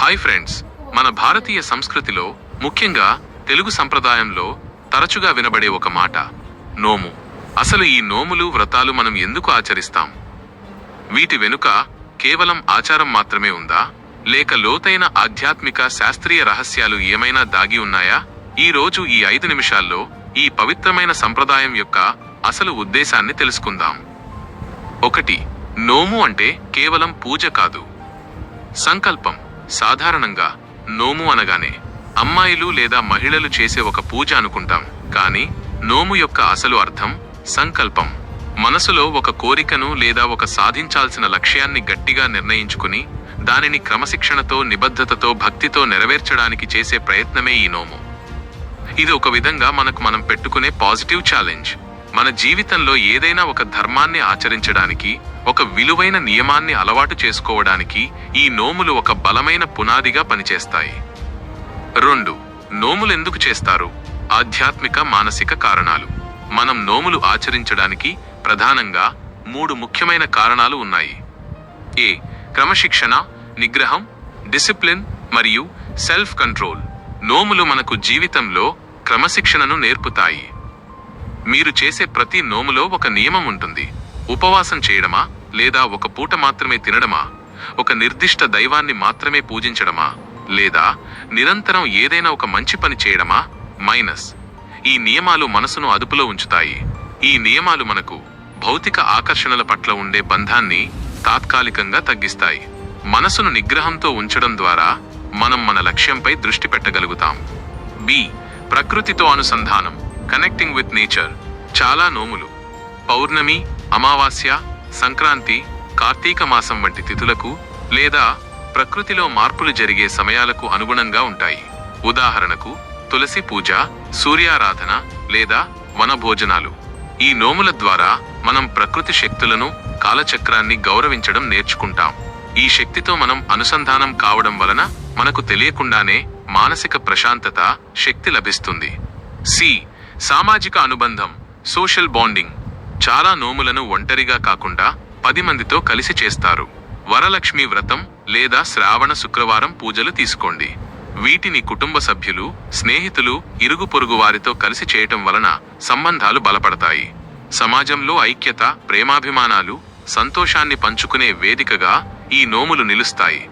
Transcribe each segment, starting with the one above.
Hi friends, మన భారతీయ సంస్కృతిలో ముఖ్యంగా తెలుగు సంప్రదాయంలో తరచుగా వినబడే ఒక మాట నోము. అసలు ఈ నోములు వ్రతాలు మనం ఎందుకు ఆచరిస్తాం? వీటి వెనుక కేవలం ఆచారం మాత్రమే ఉందా, లేక లోతైన ఆధ్యాత్మిక శాస్త్రీయ రహస్యాలు ఏమైనా దాగి ఉన్నాయా? ఈ రోజు ఈ 5 నిమిషాల్లో ఈ పవిత్రమైన సంప్రదాయం యొక్క అసలు ఉద్దేశాన్ని తెలుసుకుందాం. 1. నోము అంటే కేవలం పూజ కాదు, సంకల్పం. సాధారణంగా నోము అనగానే అమ్మాయిలు లేదా మహిళలు చేసే ఒక పూజ అనుకుంటాం. కానీ నోము యొక్క అసలు అర్థం సంకల్పం. మనసులో ఒక కోరికను లేదా ఒక సాధించాల్సిన లక్ష్యాన్ని గట్టిగా నిర్ణయించుకుని దానిని క్రమశిక్షణతో, నిబద్ధతతో, భక్తితో నెరవేర్చడానికి చేసే ప్రయత్నమే ఈ నోము. ఇది ఒక విధంగా మనకు మనం పెట్టుకునే పాజిటివ్ ఛాలెంజ్. మన జీవితంలో ఏదైనా ఒక ధర్మాన్ని ఆచరించడానికి, ఒక విలువైన నియమాన్ని అలవాటు చేసుకోవడానికి ఈ నోములు ఒక బలమైన పునాదిగా పనిచేస్తాయి. 2. నోములు ఎందుకు చేస్తారు? ఆధ్యాత్మిక, మానసిక కారణాలు. మనం నోములు ఆచరించడానికి ప్రధానంగా 3 ముఖ్యమైన కారణాలు ఉన్నాయి. ఏ. క్రమశిక్షణ, నిగ్రహం, డిసిప్లిన్ మరియు సెల్ఫ్ కంట్రోల్. నోములు మనకు జీవితంలో క్రమశిక్షణను నేర్పుతాయి. మీరు చేసే ప్రతి నోములో ఒక నియమం ఉంటుంది. ఉపవాసం చేయడమా, లేదా ఒక పూట మాత్రమే తినడమా, ఒక నిర్దిష్ట దైవాన్ని మాత్రమే పూజించడమా, లేదా నిరంతరం ఏదైనా ఒక మంచి పని చేయడమా? ఈ నియమాలు మనసును అదుపులో ఉంచుతాయి. ఈ నియమాలు మనకు భౌతిక ఆకర్షణల పట్ల ఉండే బంధాన్ని తాత్కాలికంగా తగ్గిస్తాయి. మనసును నిగ్రహంతో ఉంచడం ద్వారా మనం మన లక్ష్యంపై దృష్టి పెట్టగలుగుతాం. బి. ప్రకృతితో అనుసంధానం, కనెక్టింగ్ విత్ నేచర్. చాలా నోములు పౌర్ణమి, అమావాస్య, సంక్రాంతి, కార్తీక మాసం వంటి తిథులకు లేదా ప్రకృతిలో మార్పులు జరిగే సమయాలకు అనుగుణంగా ఉంటాయి. ఉదాహరణకు తులసి పూజ, సూర్యారాధన లేదా వనభోజనాలు. ఈ నోముల ద్వారా మనం ప్రకృతి శక్తులను, కాలచక్రాన్ని గౌరవించడం నేర్చుకుంటాం. ఈ శక్తితో మనం అనుసంధానం కావడం వలన మనకు తెలియకుండానే మానసిక ప్రశాంతత, శక్తి లభిస్తుంది. సి. సామాజిక అనుబంధం, సోషల్ బాండింగ్. చాలా నోములను ఒంటరిగా కాకుండా 10 మందితో కలిసి చేస్తారు. వరలక్ష్మి వ్రతం లేదా శ్రావణ శుక్రవారం పూజలు తీసుకోండి. వీటిని కుటుంబ సభ్యులు, స్నేహితులు, ఇరుగు పొరుగు వారితో కలిసి చేయటం వలన సంబంధాలు బలపడతాయి. సమాజంలో ఐక్యత, ప్రేమాభిమానాలు, సంతోషాన్ని పంచుకునే వేదికగా ఈ నోములు నిలుస్తాయి.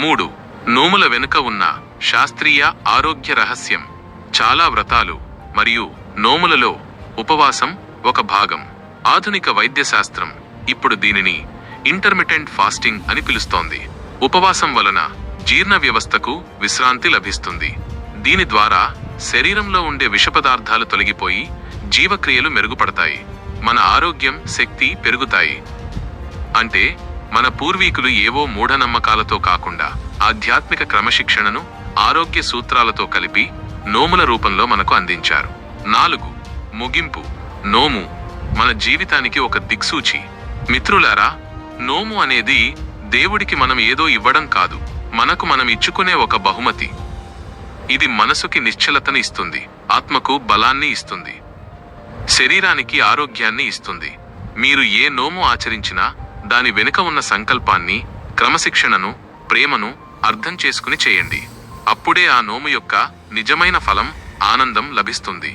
3. నోముల వెనుక ఉన్న శాస్త్రీయ ఆరోగ్య రహస్యం. చాలా వ్రతాలు మరియు నోములలో ఉపవాసం ఒక భాగం. ఆధునిక వైద్యశాస్త్రం ఇప్పుడు దీనిని ఇంటర్మిటెంట్ ఫాస్టింగ్ అని పిలుస్తోంది. ఉపవాసం వలన జీర్ణ వ్యవస్థకు విశ్రాంతి లభిస్తుంది. దీని ద్వారా శరీరంలో ఉండే విషపదార్థాలు తొలగిపోయి జీవక్రియలు మెరుగుపడతాయి. మన ఆరోగ్యం, శక్తి పెరుగుతాయి. అంటే మన పూర్వీకులు ఏవో మూఢనమ్మకాలతో కాకుండా ఆధ్యాత్మిక క్రమశిక్షణను ఆరోగ్య సూత్రాలతో కలిపి నోముల రూపంలో మనకు అందించారు. 4. ముగింపు. నోము మన జీవితానికి ఒక దిక్సూచి. మిత్రులారా, నోము అనేది దేవుడికి మనం ఏదో ఇవ్వడం కాదు, మనకు మనం ఇచ్చుకునే ఒక బహుమతి. ఇది మనసుకి నిశ్చలతని ఇస్తుంది, ఆత్మకు బలాన్ని ఇస్తుంది, శరీరానికి ఆరోగ్యాన్ని ఇస్తుంది. మీరు ఏ నోము ఆచరించినా దాని వెనుక ఉన్న సంకల్పాన్ని, క్రమశిక్షణను, ప్రేమను అర్థం చేసుకుని చేయండి. అప్పుడే ఆ నోము యొక్క నిజమైన ఫలం, ఆనందం లభిస్తుంది.